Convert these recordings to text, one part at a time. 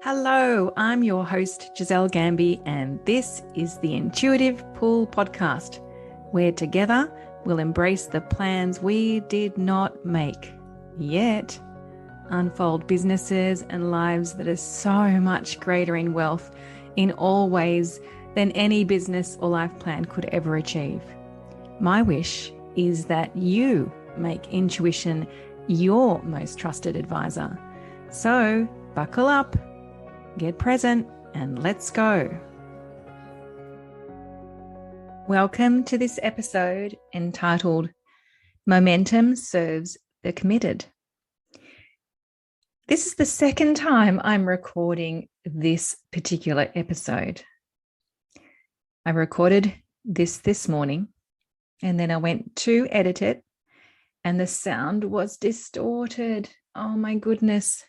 Hello, I'm your host, Giselle Gamby, and this is the Intuitive Pull Podcast, where together we'll embrace the plans we did not make, yet unfold businesses and lives that are so much greater in wealth in all ways than any business or life plan could ever achieve. My wish is that you make intuition your most trusted advisor. So buckle up, get present, and let's go. Welcome to this episode entitled Momentum Serves the Committed. This is the second time I'm recording this particular episode. I recorded this morning, and then I went to edit it, and the sound was distorted. Oh my goodness.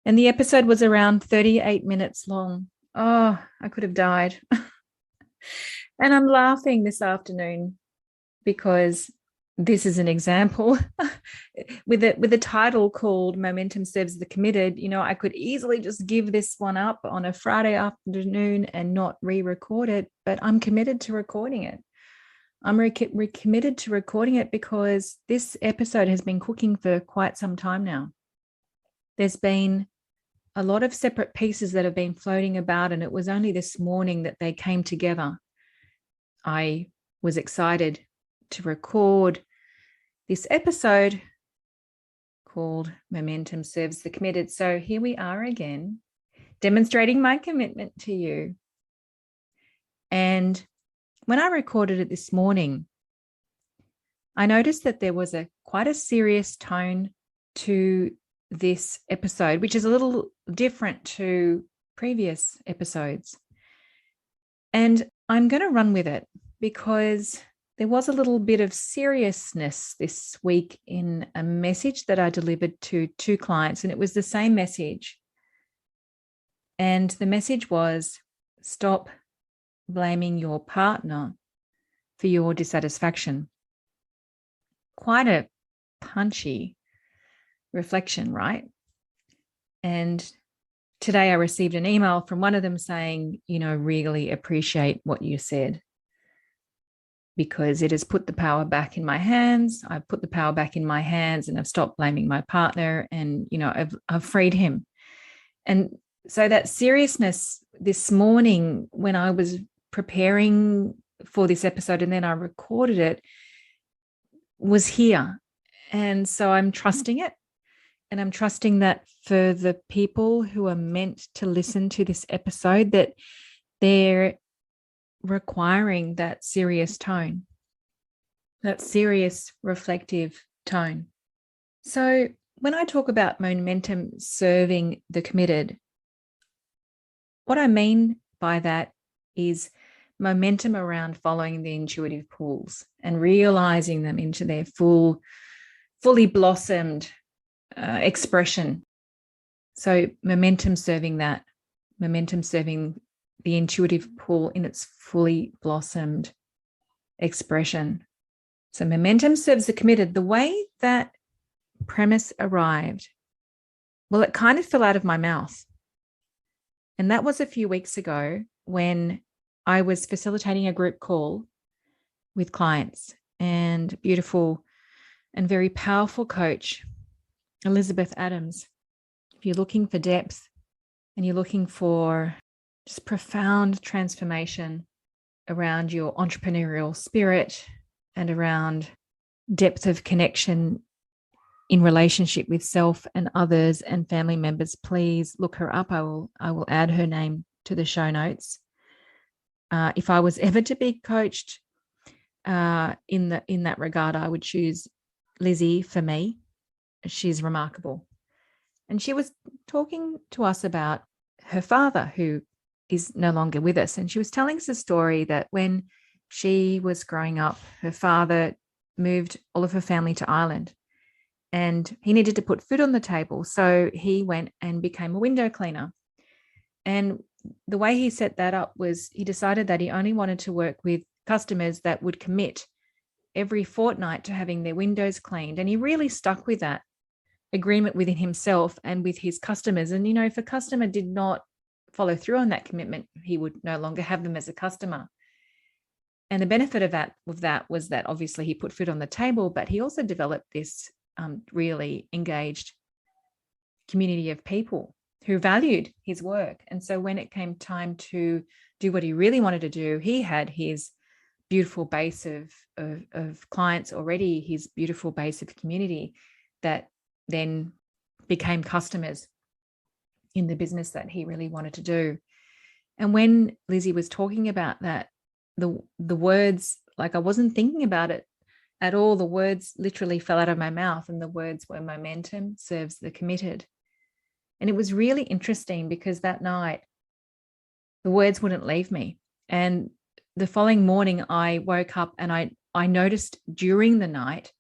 And the episode was around 38 minutes long. Oh, I could have died. And I'm laughing this afternoon because this is an example with a title called Momentum Serves the Committed. You know, I could easily just give this one up on a Friday afternoon and not re-record it, but I'm committed to recording it. I'm committed to recording it because this episode has been cooking for quite some time now. There's been a lot of separate pieces that have been floating about, and it was only this morning that they came together. I was excited to record this episode called Momentum Serves the Committed. So here we are again, demonstrating my commitment to you. And when I recorded it this morning, I noticed that there was quite a serious tone to this episode, which is a little different to previous episodes. And I'm going to run with it because there was a little bit of seriousness this week in a message that I delivered to two clients, and it was the same message. And the message was, stop blaming your partner for your dissatisfaction. Quite a punchy reflection, right? And today I received an email from one of them saying, really appreciate what you said because it has put the power back in my hands. I've put the power back in my hands and I've stopped blaming my partner and, I've freed him. And so that seriousness this morning when I was preparing for this episode and then I recorded it was here. And so I'm trusting it. And I'm trusting that for the people who are meant to listen to this episode, that they're requiring that serious tone, that serious reflective tone. So when I talk about momentum serving the committed, what I mean by that is momentum around following the intuitive pulls and realizing them into their fully blossomed expression. So momentum serving that, momentum serving the intuitive pull in its fully blossomed expression. So momentum serves the committed. The way that premise arrived, well, it kind of fell out of my mouth. And that was a few weeks ago when I was facilitating a group call with clients, and beautiful and very powerful coach Elizabeth Adams. If you're looking for depth and you're looking for just profound transformation around your entrepreneurial spirit and around depth of connection in relationship with self and others and family members, please look her up. I will add her name to the show notes. If I was ever to be coached in that regard, I would choose Lizzie for me. She's remarkable. And she was talking to us about her father, who is no longer with us. And she was telling us a story that when she was growing up, her father moved all of her family to Ireland and he needed to put food on the table. So he went and became a window cleaner. And the way he set that up was he decided that he only wanted to work with customers that would commit every fortnight to having their windows cleaned. And he really stuck with that. agreement within himself and with his customers. And, if a customer did not follow through on that commitment, he would no longer have them as a customer. And the benefit of that was that obviously he put food on the table, but he also developed this really engaged community of people who valued his work. And so when it came time to do what he really wanted to do, he had his beautiful base of clients already, his beautiful base of community that then became customers in the business that he really wanted to do. And when Lizzie was talking about that, the words, like I wasn't thinking about it at all. The words literally fell out of my mouth, and the words were momentum serves the committed. And it was really interesting because that night the words wouldn't leave me. And the following morning I woke up and I noticed during the night,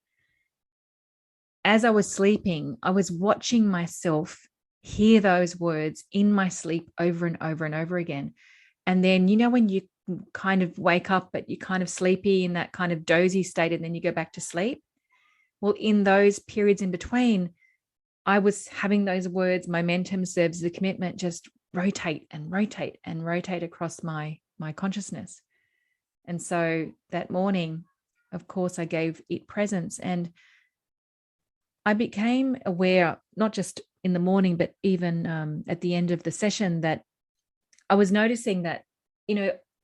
as I was sleeping, I was watching myself hear those words in my sleep over and over and over again. And then, when you kind of wake up, but you're kind of sleepy in that kind of dozy state, and then you go back to sleep. Well, in those periods in between, I was having those words, momentum serves the commitment, just rotate and rotate and rotate across my consciousness. And so that morning, of course, I gave it presence, and I became aware, not just in the morning, but even at the end of the session, that I was noticing that,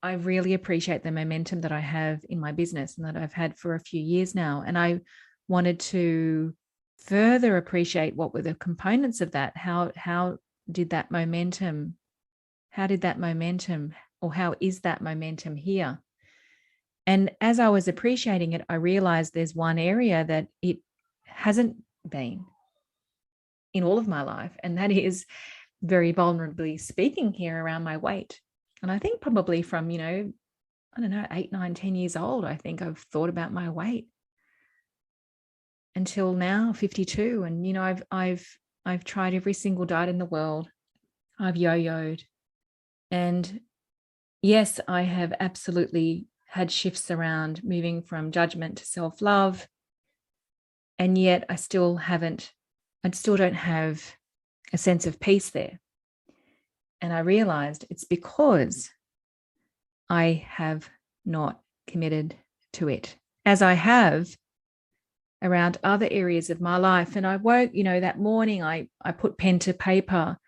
I really appreciate the momentum that I have in my business and that I've had for a few years now. And I wanted to further appreciate what were the components of that. How is that momentum here? And as I was appreciating it, I realized there's one area that it hasn't been in all of my life, and that is very vulnerably speaking here around my weight. And I think probably from, 8, 9, 10 years old, I think I've thought about my weight until now, 52. And, I've tried every single diet in the world. I've yo-yoed. And yes, I have absolutely had shifts around moving from judgment to self-love. And yet I still don't have a sense of peace there. And I realized it's because I have not committed to it, as I have around other areas of my life. And I woke, that morning, I put pen to paper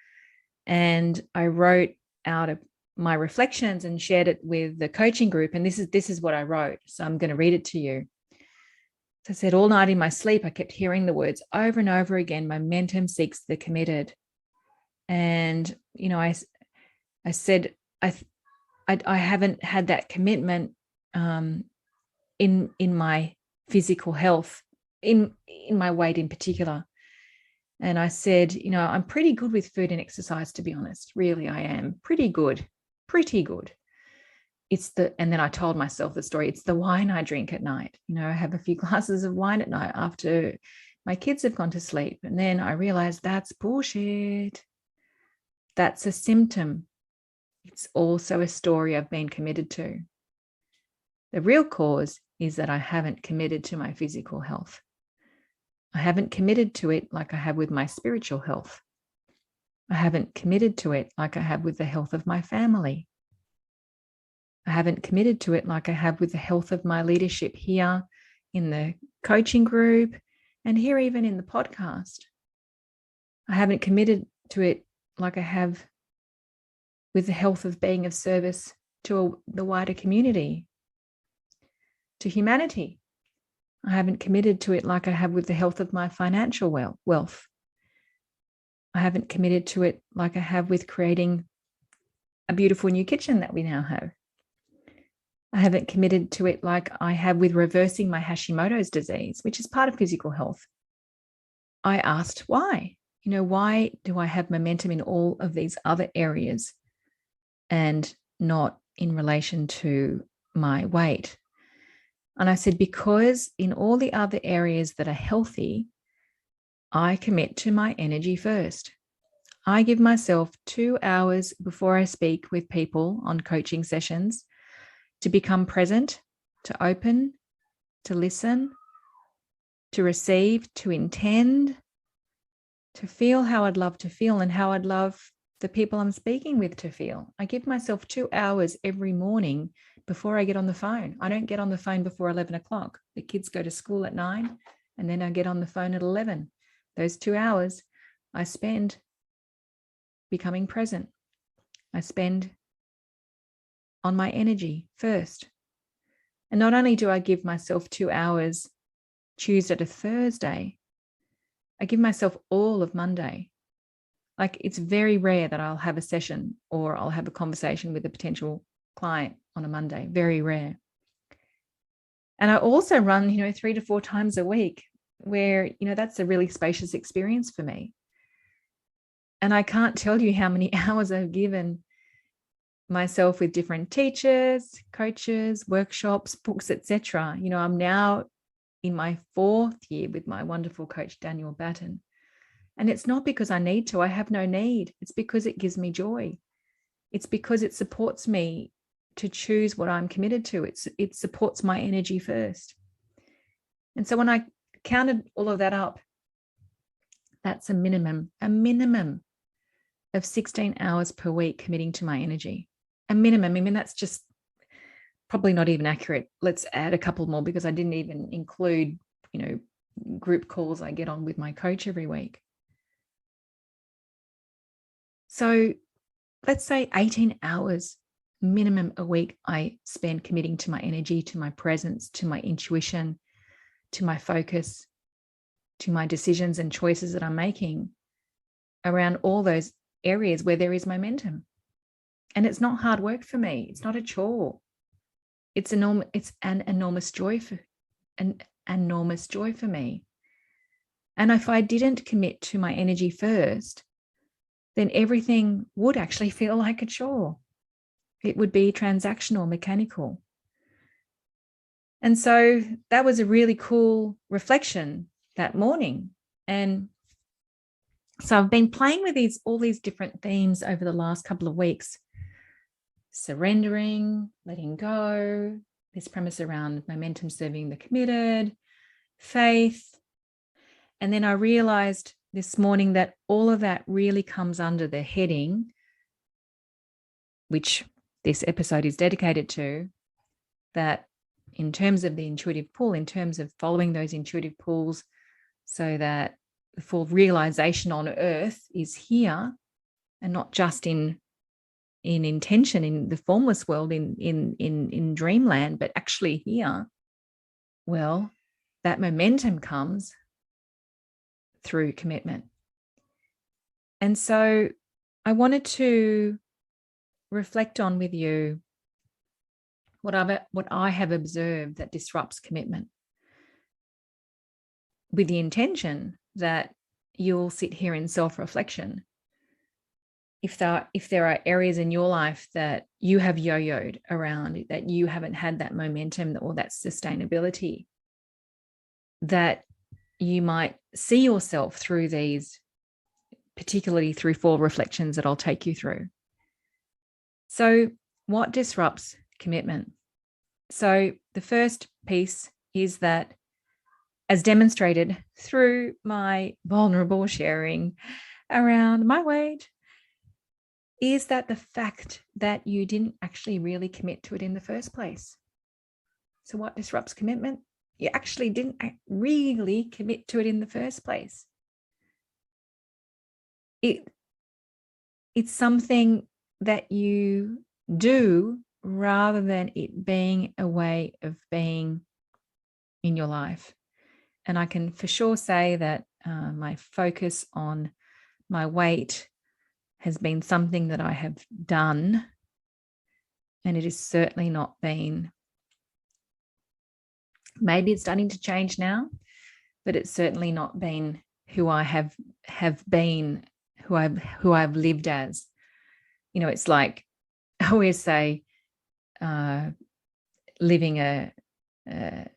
and I wrote out my reflections and shared it with the coaching group. And this is what I wrote. So I'm going to read it to you. So I said, all night in my sleep, I kept hearing the words over and over again, momentum seeks the committed. And, I said, I haven't had that commitment in my physical health, in my weight in particular. And I said, I'm pretty good with food and exercise, to be honest. Really, I am pretty good. And then I told myself the story. It's the wine I drink at night. I have a few glasses of wine at night after my kids have gone to sleep. And then I realized that's bullshit. That's a symptom. It's also a story I've been committed to. The real cause is that I haven't committed to my physical health. I haven't committed to it like I have with my spiritual health. I haven't committed to it like I have with the health of my family. I haven't committed to it like I have with the health of my leadership here in the coaching group and here even in the podcast. I haven't committed to it like I have with the health of being of service to the wider community, to humanity. I haven't committed to it like I have with the health of my financial wealth. I haven't committed to it like I have with creating a beautiful new kitchen that we now have. I haven't committed to it like I have with reversing my Hashimoto's disease, which is part of physical health. I asked why. Why do I have momentum in all of these other areas and not in relation to my weight? And I said, because in all the other areas that are healthy, I commit to my energy first. I give myself 2 hours before I speak with people on coaching sessions to become present, to open, to listen, to receive, to intend, to feel how I'd love to feel and how I'd love the people I'm speaking with to feel. I give myself 2 hours every morning before I get on the phone. I don't get on the phone before 11 o'clock. The kids go to school at 9, and then I get on the phone at 11. Those 2 hours I spend becoming present. I spend on my energy first. And not only do I give myself 2 hours Tuesday to Thursday, I give myself all of Monday. Like, it's very rare that I'll have a session or I'll have a conversation with a potential client on a Monday. Very rare. And I also run, 3 to 4 times a week where, that's a really spacious experience for me. And I can't tell you how many hours I've given myself with different teachers, coaches, workshops, books, etc. I'm now in my 4th year with my wonderful coach, Daniel Batten. And it's not because I need to. I have no need. It's because it gives me joy. It's because it supports me to choose what I'm committed to. It supports my energy first. And so when I counted all of that up, that's a minimum of 16 hours per week committing to my energy. A minimum. I mean, that's just probably not even accurate. Let's add a couple more because I didn't even include, group calls I get on with my coach every week. So let's say 18 hours minimum a week I spend committing to my energy, to my presence, to my intuition, to my focus, to my decisions and choices that I'm making around all those areas where there is momentum. And it's not hard work for me. It's not a chore. It's an enormous joy for me. And if I didn't commit to my energy first, then everything would actually feel like a chore. It would be transactional, mechanical. And so that was a really cool reflection that morning. And so I've been playing with all these different themes over the last couple of weeks. Surrendering, letting go, this premise around momentum serving the committed, faith. And then I realized this morning that all of that really comes under the heading, which this episode is dedicated to, that in terms of the intuitive pull, in terms of following those intuitive pulls so that the full realization on earth is here and not just in intention in the formless world, in dreamland, but actually here, well, that momentum comes through commitment. And so I wanted to reflect on with you what I have observed that disrupts commitment, with the intention that you'll sit here in self-reflection. If there are areas in your life that you have yo-yoed around, that you haven't had that momentum or that sustainability, that you might see yourself through these, particularly through 4 reflections that I'll take you through. So what disrupts commitment? So the first piece is that, as demonstrated through my vulnerable sharing around my weight, is that the fact that you didn't actually really commit to it in the first place. So what disrupts commitment? You actually didn't really commit to it in the first place. It's something that you do rather than it being a way of being in your life. And I can for sure say that my focus on my weight has been something that I have done, and it has certainly not been, maybe it's starting to change now, but it's certainly not been who I have been, who I've lived as. It's like I always say, living an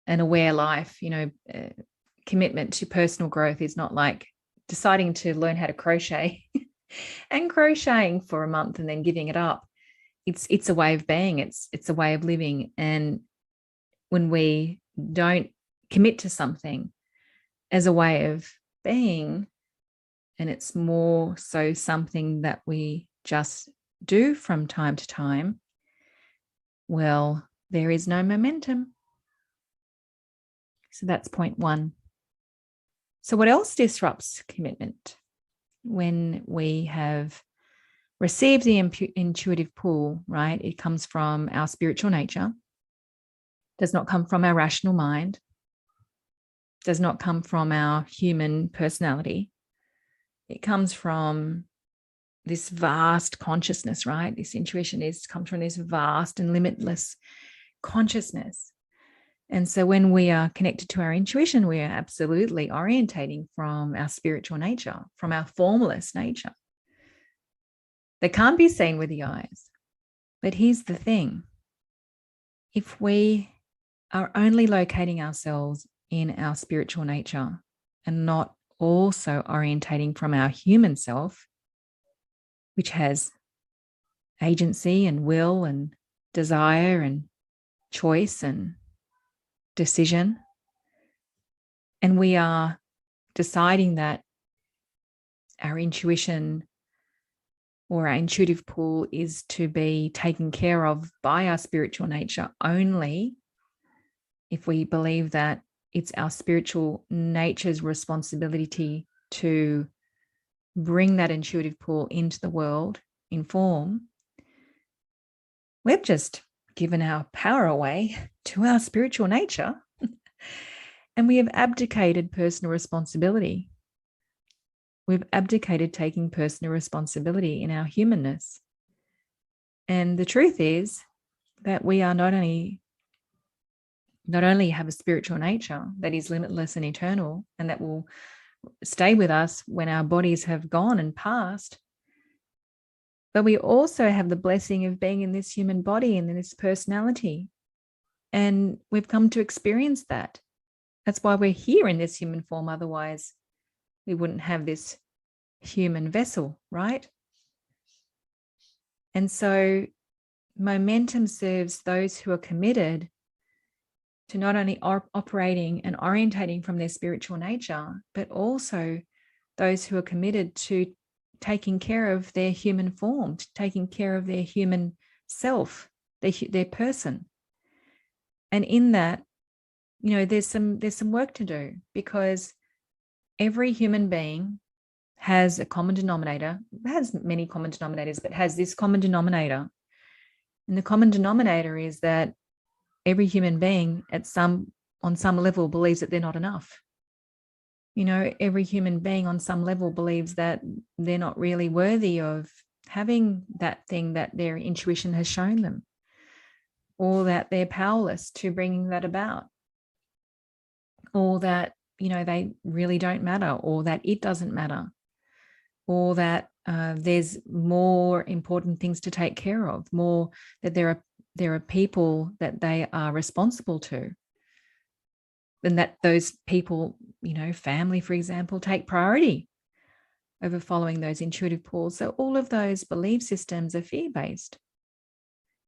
aware life, commitment to personal growth is not like deciding to learn how to crochet and crocheting for a month and then giving it up. It's a way of being. It's a way of living. And when we don't commit to something as a way of being, and it's more so something that we just do from time to time, well, there is no momentum. So that's point one. So what else disrupts commitment? When we have received the intuitive pull, right? It comes from our spiritual nature, does not come from our rational mind, does not come from our human personality. It comes from this vast consciousness, right? This intuition comes from this vast and limitless consciousness. And so when we are connected to our intuition, we are absolutely orientating from our spiritual nature, from our formless nature. That can't be seen with the eyes. But here's the thing. If we are only locating ourselves in our spiritual nature and not also orientating from our human self, which has agency and will and desire and choice and decision, and we are deciding that our intuition or our intuitive pull is to be taken care of by our spiritual nature only, if we believe that it's our spiritual nature's responsibility to bring that intuitive pull into the world in form, we've just given our power away to our spiritual nature and we have abdicated personal responsibility. We've abdicated taking personal responsibility in our humanness. And the truth is that we are not only have a spiritual nature that is limitless and eternal and that will stay with us when our bodies have gone and passed, but we also have the blessing of being in this human body and in this personality. And we've come to experience that. That's why we're here in this human form. Otherwise, we wouldn't have this human vessel, right? And so momentum serves those who are committed to not only operating and orientating from their spiritual nature, but also those who are committed to taking care of their human form, to taking care of their human self, their person. And in that, there's some work to do, because every human being has a common denominator, has many common denominators, but has this common denominator. And the common denominator is that every human being on some level believes that they're not enough. Every human being on some level believes that they're not really worthy of having that thing that their intuition has shown them, or that they're powerless to bringing that about, or that, they really don't matter, or that it doesn't matter, or that there's more important things to take care of, more that there are people that they are responsible to, and that those people, family, for example, take priority over following those intuitive pulls. So all of those belief systems are fear-based.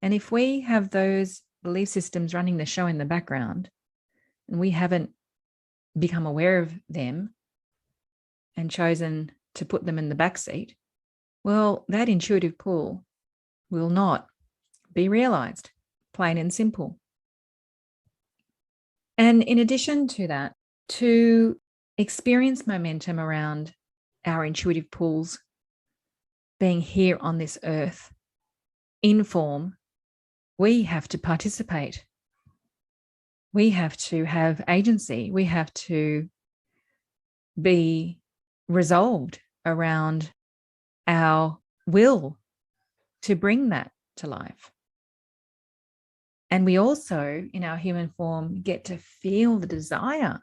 And if we have those belief systems running the show in the background, and we haven't become aware of them and chosen to put them in the back seat, well, that intuitive pull will not be realized, plain and simple. And in addition to that, to experience momentum around our intuitive pulls being here on this earth in form, we have to participate. We have to have agency. We have to be resolved around our will to bring that to life. And we also, in our human form, get to feel the desire,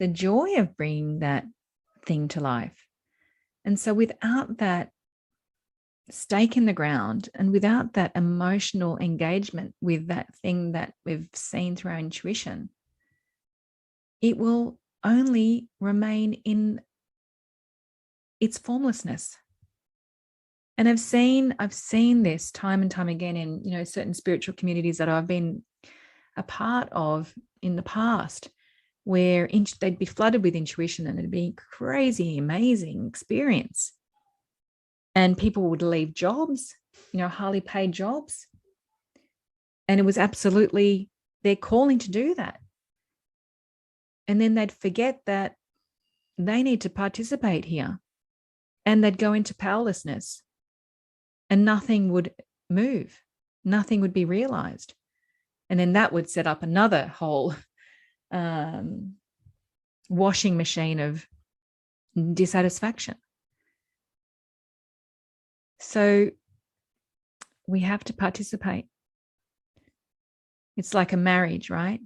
the joy of bringing that thing to life. And so without that stake in the ground and without that emotional engagement with that thing that we've seen through our intuition, it will only remain in its formlessness. And I've seen this time and time again in, certain spiritual communities that I've been a part of in the past, where they'd be flooded with intuition and it'd be a crazy, amazing experience. And people would leave jobs, highly paid jobs. And it was absolutely their calling to do that. And then they'd forget that they need to participate here. And they'd go into powerlessness and nothing would move. Nothing would be realized. And then that would set up another whole washing machine of dissatisfaction. So we have to participate. It's like a marriage, right?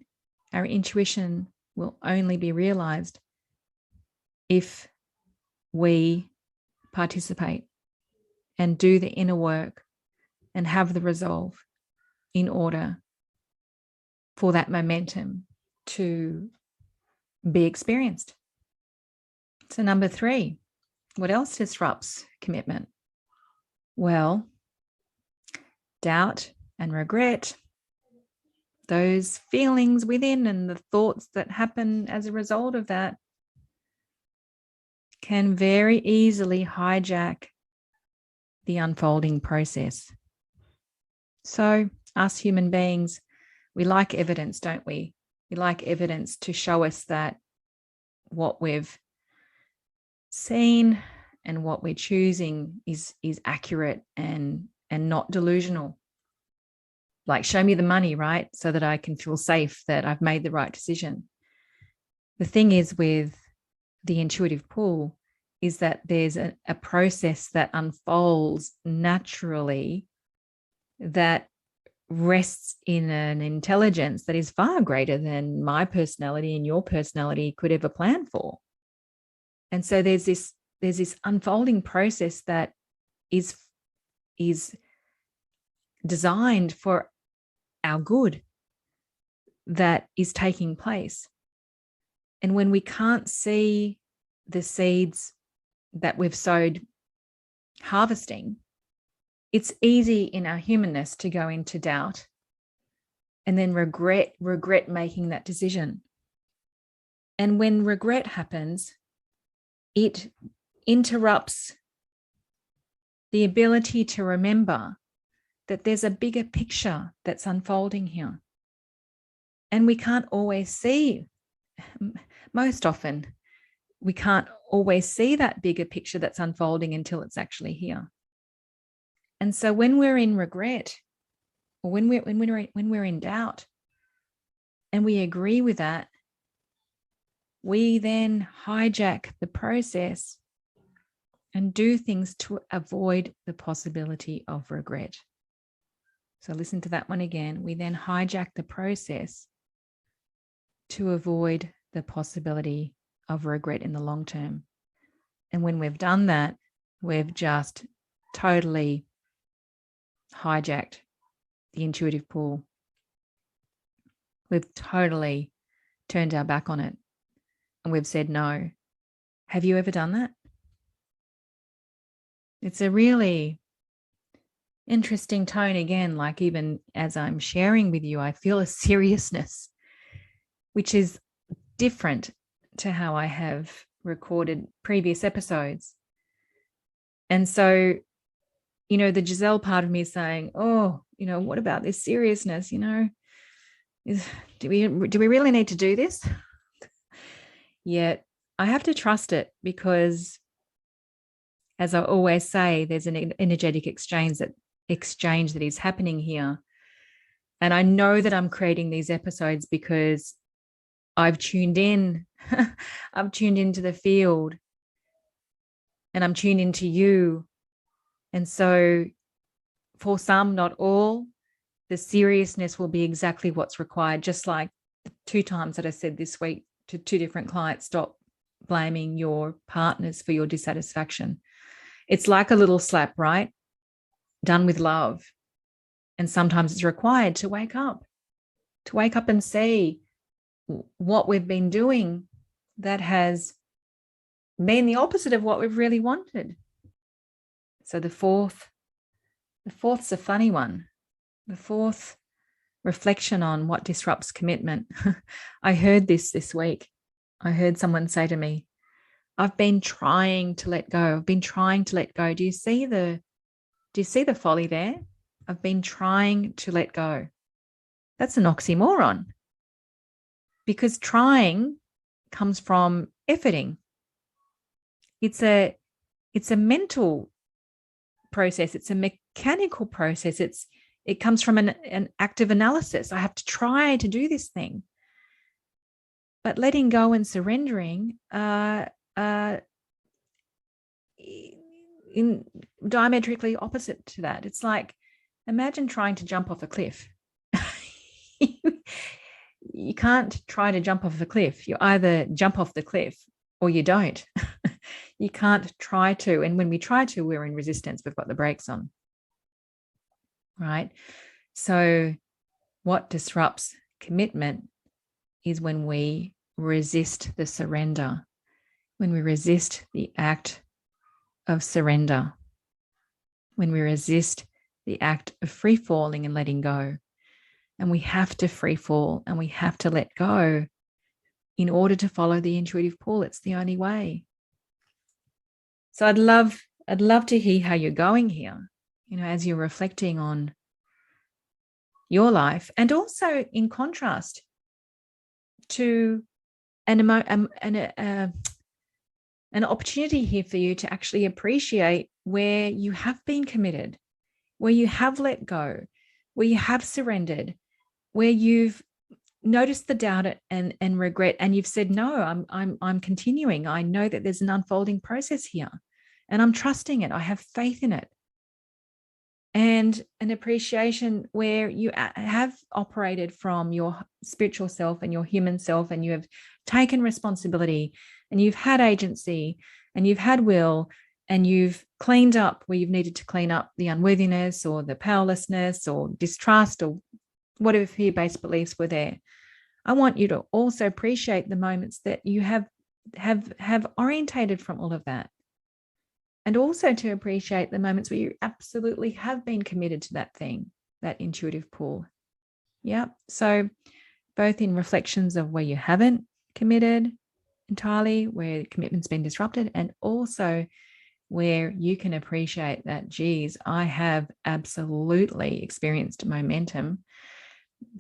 Our intuition will only be realized if we participate and do the inner work and have the resolve in order for that momentum to be experienced. So number 3, what else disrupts commitment? Well, doubt and regret, those feelings within and the thoughts that happen as a result of that can very easily hijack the unfolding process. So us human beings, we like evidence, don't we? We like evidence to show us that what we've seen and what we're choosing is accurate and not delusional. Like, show me the money, right? So that I can feel safe that I've made the right decision. The thing is with the intuitive pull is that there's a process that unfolds naturally that rests in an intelligence that is far greater than my personality and your personality could ever plan for. And so there's this unfolding process that is designed for our good that is taking place. And when we can't see the seeds that we've sowed harvesting, it's easy in our humanness to go into doubt and then regret making that decision. And when regret happens, it interrupts the ability to remember that there's a bigger picture that's unfolding here. And we can't always see, most often, we can't always see that bigger picture that's unfolding until it's actually here. And so when we're in regret, or when we're in doubt, and we agree with that, we then hijack the process and do things to avoid the possibility of regret. So listen to that one again. We then hijack the process to avoid the possibility of regret in the long term. And when we've done that, we've just totally hijacked the intuitive pull. We've totally turned our back on it and we've said no. Have you ever done that? It's a really interesting tone again, like even as I'm sharing with you, I feel a seriousness, which is different to how I have recorded previous episodes. And so, the Giselle part of me is saying, oh, what about this seriousness? Do we really need to do this? Yet I have to trust it because, as I always say, there's an energetic exchange that is happening here. And I know that I'm creating these episodes because I've tuned in. I've tuned into the field and I'm tuned into you. And so for some, not all, the seriousness will be exactly what's required. Just like the 2 times that I said this week to 2 different clients, stop blaming your partners for your dissatisfaction. It's like a little slap, right? Done with love. And sometimes it's required to wake up and see what we've been doing that has been the opposite of what we've really wanted. So the fourth's a funny one. The fourth reflection on what disrupts commitment. I heard this week. I heard someone say to me, I've been trying to let go. I've been trying to let go. Do you see the folly there? I've been trying to let go. That's an oxymoron, because trying comes from efforting. It's a mental process. It's a mechanical process. It comes from an active analysis. I have to try to do this thing. But letting go and surrendering in diametrically opposite to that. It's like, imagine trying to jump off a cliff. You can't try to jump off a cliff. You either jump off the cliff or you don't. You can't try to. And when we try to, we're in resistance. We've got the brakes on. Right? So what disrupts commitment is when we resist the surrender, when we resist the act of surrender, when we resist the act of free falling and letting go. And we have to free fall and we have to let go in order to follow the intuitive pull. It's the only way. So I'd love to hear how you're going here, as you're reflecting on your life, and also in contrast to an opportunity here for you to actually appreciate where you have been committed, where you have let go, where you have surrendered, where you've noticed the doubt and regret, and you've said, no, I'm continuing. I know that there's an unfolding process here, and I'm trusting it. I have faith in it. And an appreciation where you have operated from your spiritual self and your human self, and you have taken responsibility, and you've had agency, and you've had will, and you've cleaned up where you've needed to clean up the unworthiness or the powerlessness or distrust or whatever fear-based beliefs were there. I want you to also appreciate the moments that you have orientated from all of that. And also to appreciate the moments where you absolutely have been committed to that thing, that intuitive pull. Yeah. So both in reflections of where you haven't committed entirely, where commitment's been disrupted, and also where you can appreciate that, geez, I have absolutely experienced momentum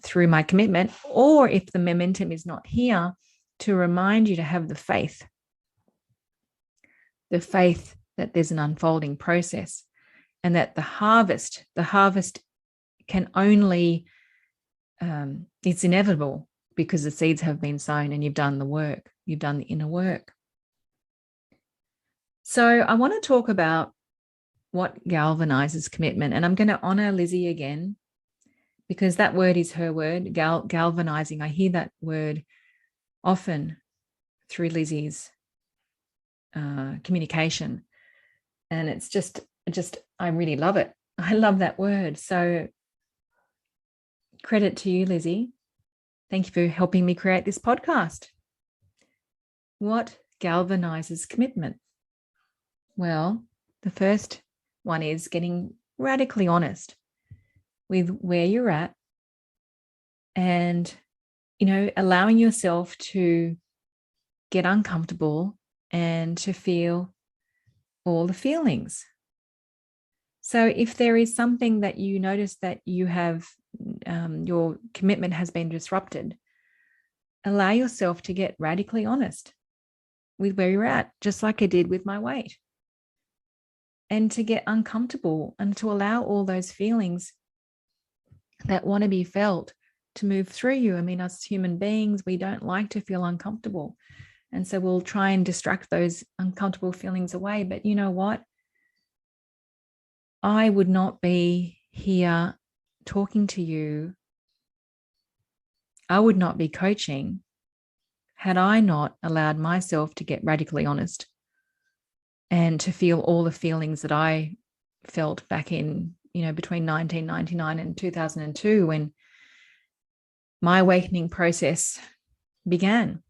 through my commitment. Or if the momentum is not here, to remind you to have the faith that there's an unfolding process, and that the harvest can only, it's inevitable, because the seeds have been sown and you've done the work, you've done the inner work. So I want to talk about what galvanizes commitment, and I'm going to honor Lizzie again, because that word is her word, galvanizing. I hear that word often through Lizzie's communication. And it's just, I really love it. I love that word. So credit to you, Lizzie. Thank you for helping me create this podcast. What galvanizes commitment? Well, the first one is getting radically honest with where you're at, and, allowing yourself to get uncomfortable and to feel all the feelings. So if there is something that you notice that you have, your commitment has been disrupted, allow yourself to get radically honest with where you're at, just like I did with my weight, and to get uncomfortable and to allow all those feelings that want to be felt to move through you. I mean, us human beings, we don't like to feel uncomfortable. And so we'll try and distract those uncomfortable feelings away. But you know what? I would not be here talking to you. I would not be coaching had I not allowed myself to get radically honest and to feel all the feelings that I felt back in, between 1999 and 2002, when my awakening process began.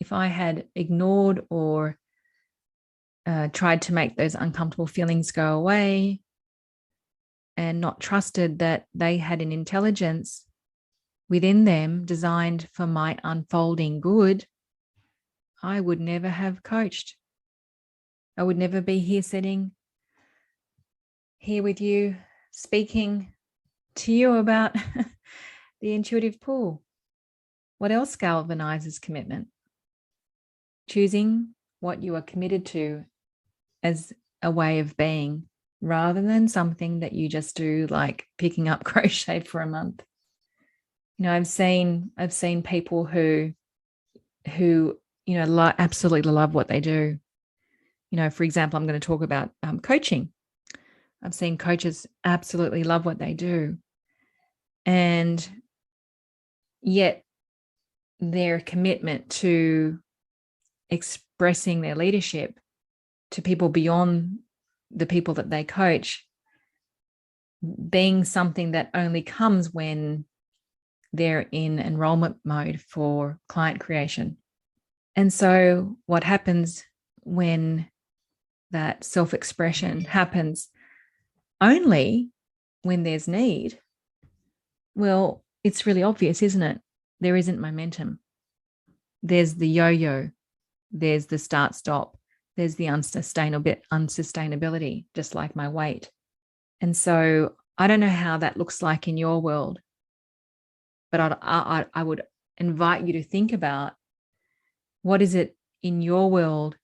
If I had ignored or tried to make those uncomfortable feelings go away, and not trusted that they had an intelligence within them designed for my unfolding good, I would never have coached. I would never be here sitting here with you, speaking to you about the intuitive pull. What else galvanizes commitment? Choosing what you are committed to as a way of being, rather than something that you just do, like picking up crochet for a month. I've seen people who absolutely love what they do. For example, I'm going to talk about coaching. I've seen coaches absolutely love what they do, and yet their commitment to expressing their leadership to people beyond the people that they coach being something that only comes when they're in enrollment mode for client creation. And so what happens when that self-expression happens only when there's need? Well, it's really obvious, isn't it? There isn't momentum. There's the yo-yo. There's the start-stop. There's the unsustainability, just like my weight. And so I don't know how that looks like in your world, but I would invite you to think about, what is it in your world,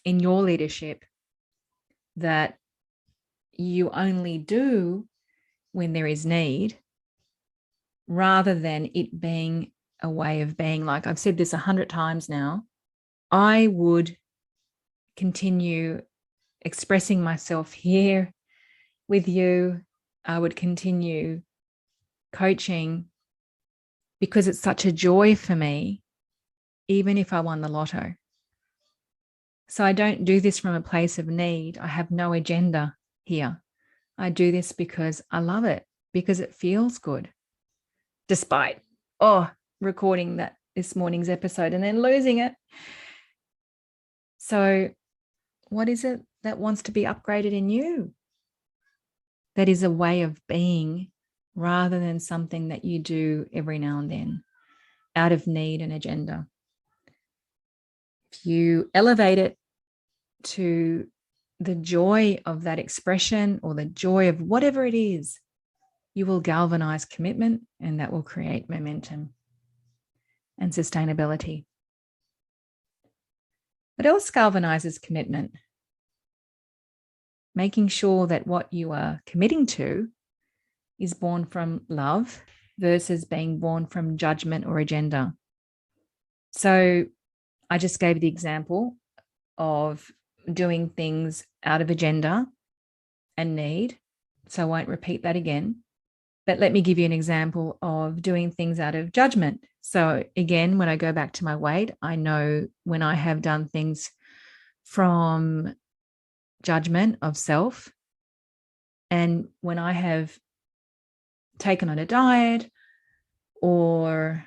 in your leadership, that you only do when there is need, rather than it being a way of being. Like I've said this 100 times now, I would continue expressing myself here with you. I would continue coaching because it's such a joy for me, even if I won the lotto. So I don't do this from a place of need. I have no agenda here. I do this because I love it, because it feels good, despite recording this morning's episode and then losing it. So what is it that wants to be upgraded in you? That is a way of being, rather than something that you do every now and then out of need and agenda. If you elevate it to the joy of that expression, or the joy of whatever it is, you will galvanize commitment, and that will create momentum and sustainability. What else galvanizes commitment? Making sure that what you are committing to is born from love versus being born from judgment or agenda. So I just gave the example of doing things out of agenda and need, so I won't repeat that again. But let me give you an example of doing things out of judgment. So again, when I go back to my weight, I know when I have done things from judgment of self, and when I have taken on a diet or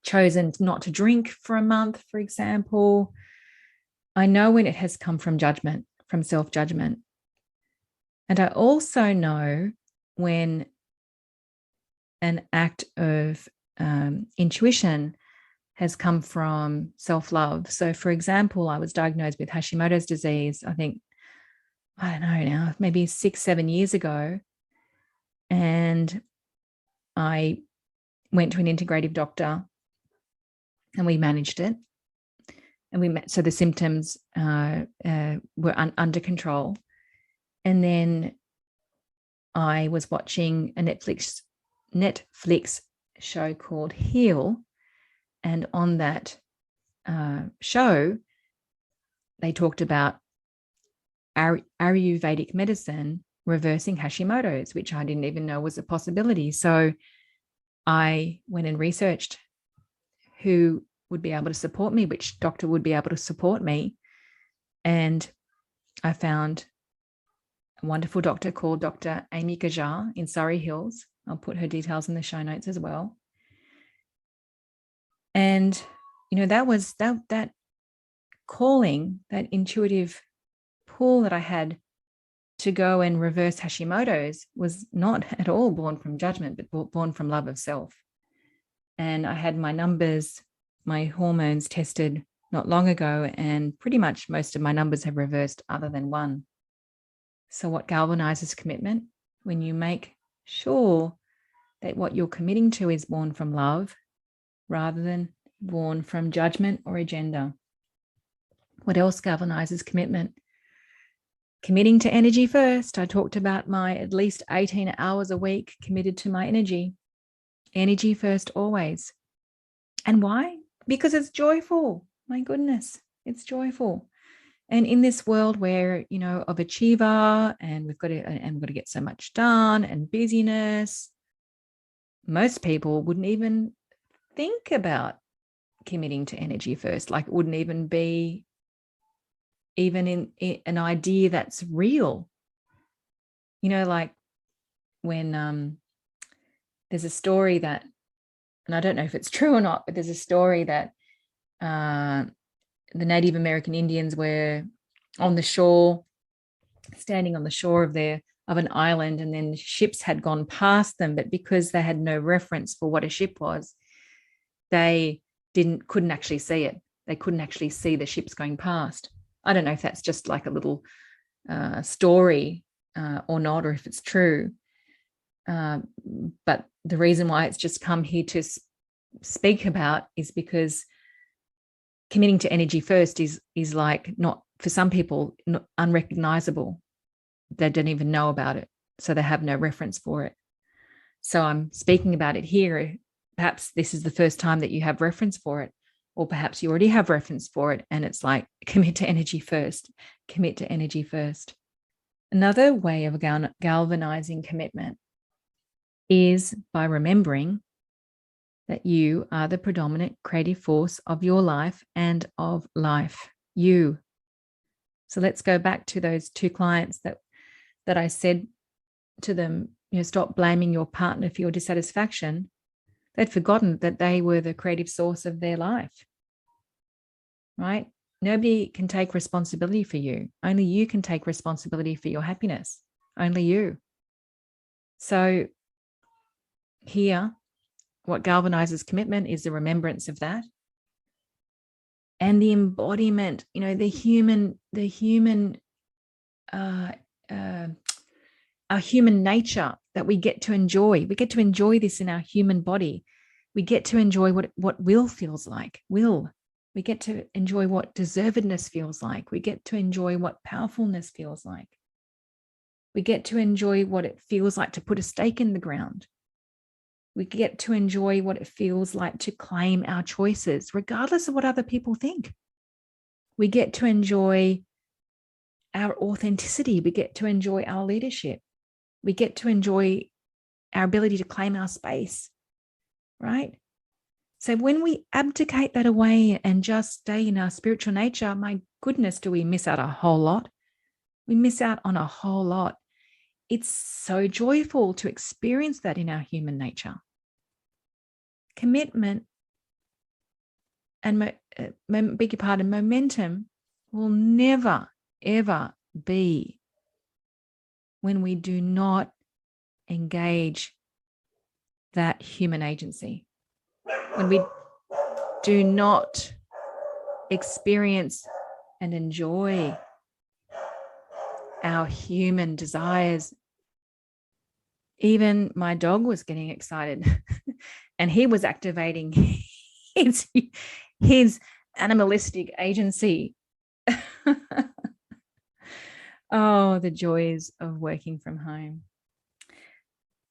chosen not to drink for a month, for example, I know when it has come from judgment, from self-judgment. And I also know when an act of intuition has come from self-love. So, for example, I was diagnosed with Hashimoto's disease, I think, I don't know now, maybe 6-7 years ago. And I went to an integrative doctor and we managed it. And so the symptoms were under control. And then I was watching a Netflix show called Heal. And on that show, they talked about Ayurvedic medicine reversing Hashimoto's, which I didn't even know was a possibility. So I went and researched who would be able to support me, which doctor would be able to support me. And I found a wonderful doctor called Dr. Amy Gajar in Surrey Hills. I'll put her details in the show notes as well. And, that was that calling, that intuitive pull that I had to go and reverse Hashimoto's was not at all born from judgment, but born from love of self. And I had my numbers, my hormones tested not long ago, and pretty much most of my numbers have reversed other than one. So what galvanizes commitment? When you make sure that what you're committing to is born from love rather than born from judgment or agenda. What else galvanizes commitment? Committing to energy first. I talked about my at least 18 hours a week committed to my energy. Energy first always. And why? Because it's joyful. My goodness, it's joyful. And in this world where, of achiever and we've got to get so much done and busyness, most people wouldn't even think about committing to energy first. Like it wouldn't even be in an idea that's real. Like when there's a story that, and I don't know if it's true or not, but there's a story that the Native American Indians were on the shore, standing on the shore of an island, and then ships had gone past them, but because they had no reference for what a ship was, they couldn't actually see it. They couldn't actually see the ships going past. I don't know if that's just like a little story or not, or if it's true. But the reason why it's just come here to speak about is because committing to energy first is like, not for some people, unrecognizable. They don't even know about it, so they have no reference for it. So I'm speaking about it here. Perhaps this is the first time that you have reference for it, or perhaps you already have reference for it, and it's like, commit to energy first. Commit to energy first. Another way of galvanizing commitment is by remembering that you are the predominant creative force of your life and of life. You. So let's go back to those two clients that I said to them, stop blaming your partner for your dissatisfaction. They'd forgotten that they were the creative source of their life, right? Nobody can take responsibility for you. Only you can take responsibility for your happiness. Only you. So here, what galvanizes commitment is the remembrance of that. And the embodiment, our human nature that we get to enjoy. We get to enjoy this in our human body. We get to enjoy what will feels like. Will. We get to enjoy what deservedness feels like. We get to enjoy what powerfulness feels like. We get to enjoy what it feels like to put a stake in the ground. We get to enjoy what it feels like to claim our choices, regardless of what other people think. We get to enjoy our authenticity. We get to enjoy our leadership. We get to enjoy our ability to claim our space, right? So when we abdicate that away and just stay in our spiritual nature, my goodness, do we miss out a whole lot? We miss out on a whole lot. It's so joyful to experience that in our human nature. Commitment and momentum will never, ever be when we do not engage that human agency, when we do not experience and enjoy our human desires. Even my dog was getting excited and he was activating his animalistic agency. Oh, the joys of working from home.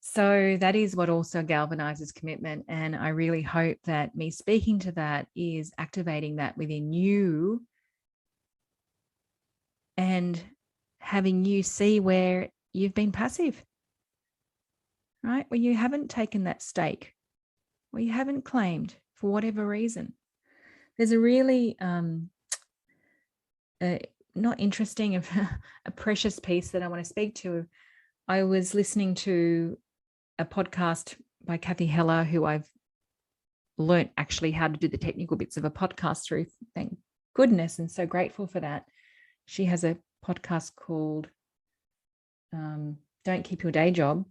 So that is what also galvanizes commitment. And I really hope that me speaking to that is activating that within you and having you see where you've been passive, right? Where you haven't taken that stake, where you haven't claimed for whatever reason. There's a really not interesting, a precious piece that I want to speak to. I was listening to a podcast by Kathy Heller, who I've learnt actually how to do the technical bits of a podcast through, thank goodness, and so grateful for that. She has a podcast called Don't Keep Your Day Job.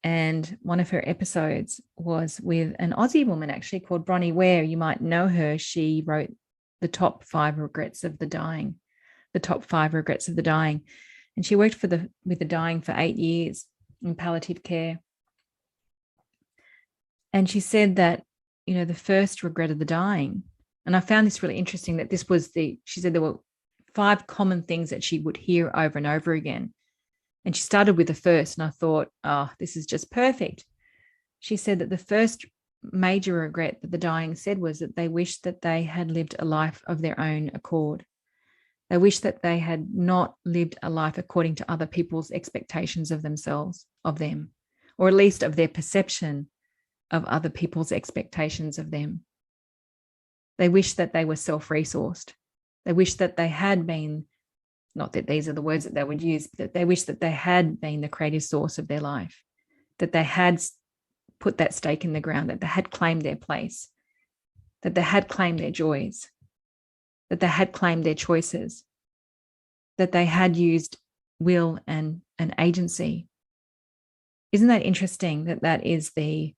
And one of her episodes was with an Aussie woman actually called Bronnie Ware. You might know her. She wrote the top 5 regrets of the dying, the top 5 regrets of the dying. And she worked with the dying for 8 years in palliative care. And she said that, the first regret of the dying, and I found this really interesting, that this was she said there were 5 common things that she would hear over and over again. And she started with the first, and I thought, oh, this is just perfect. She said that the first major regret that the dying said was that they wished that they had lived a life of their own accord. They wished that they had not lived a life according to other people's expectations of themselves, of them, or at least of their perception of other people's expectations of them. They wished that they were self-resourced. They wished that they had been, not that these are the words that they would use, but they wished that they had been the creative source of their life, that they had put that stake in the ground, that they had claimed their place, that they had claimed their joys, that they had claimed their choices, that they had used will and agency. Isn't that interesting that is the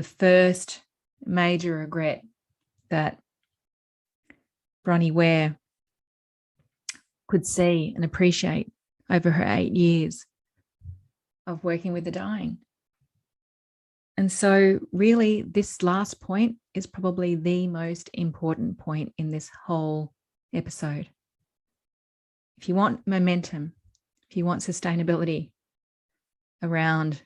first major regret that Bronnie Ware could see and appreciate over her 8 years of working with the dying? And so really this last point is probably the most important point in this whole episode. If you want momentum, if you want sustainability around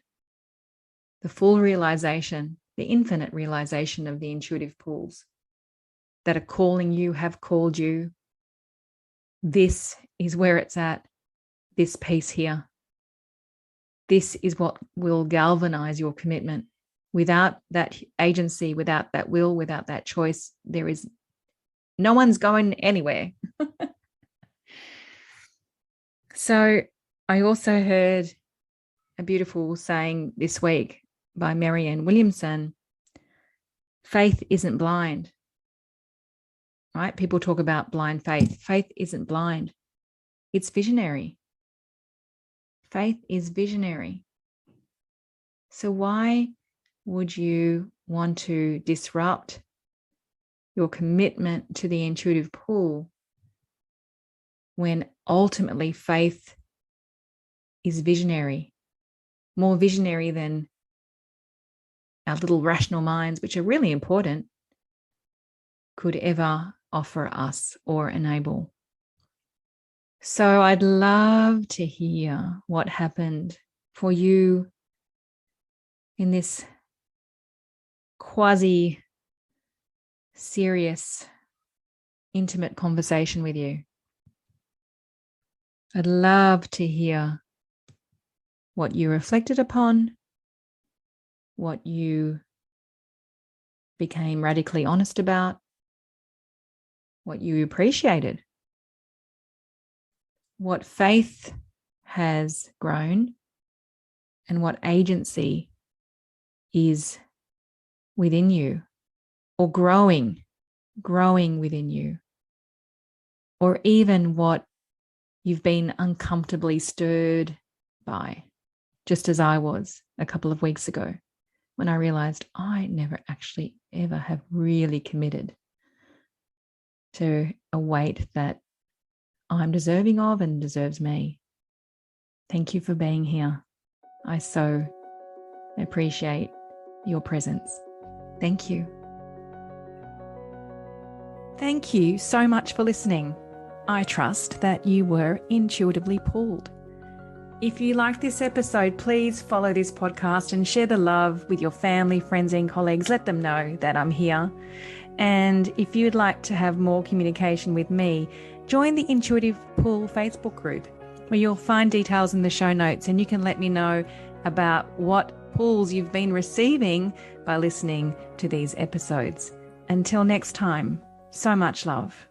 the full realization, the infinite realization of the intuitive pools that are calling you, have called you, this is where it's at, this piece here. This is what will galvanize your commitment. Without that agency, without that will, without that choice, no one's going anywhere. So I also heard a beautiful saying this week by Marianne Williamson: faith isn't blind, right? People talk about blind faith. Faith isn't blind. It's visionary. Faith is visionary. So why would you want to disrupt your commitment to the intuitive pool when ultimately faith is visionary, more visionary than our little rational minds, which are really important, could ever offer us or enable? So I'd love to hear what happened for you in this quasi-serious, intimate conversation with you. I'd love to hear what you reflected upon, what you became radically honest about, what you appreciated, what faith has grown, and what agency is within you, or growing within you, or even what you've been uncomfortably stirred by, just as I was a couple of weeks ago when I realized I never actually ever have really committed to a weight that I'm deserving of and deserves me. Thank you for being here. I so appreciate your presence. Thank you. Thank you so much for listening. I trust that you were intuitively pulled. If you liked this episode, please follow this podcast and share the love with your family, friends, and colleagues. Let them know that I'm here. And if you'd like to have more communication with me, join the Intuitive Pull Facebook group, where you'll find details in the show notes, and you can let me know about what pulls you've been receiving by listening to these episodes. Until next time, so much love.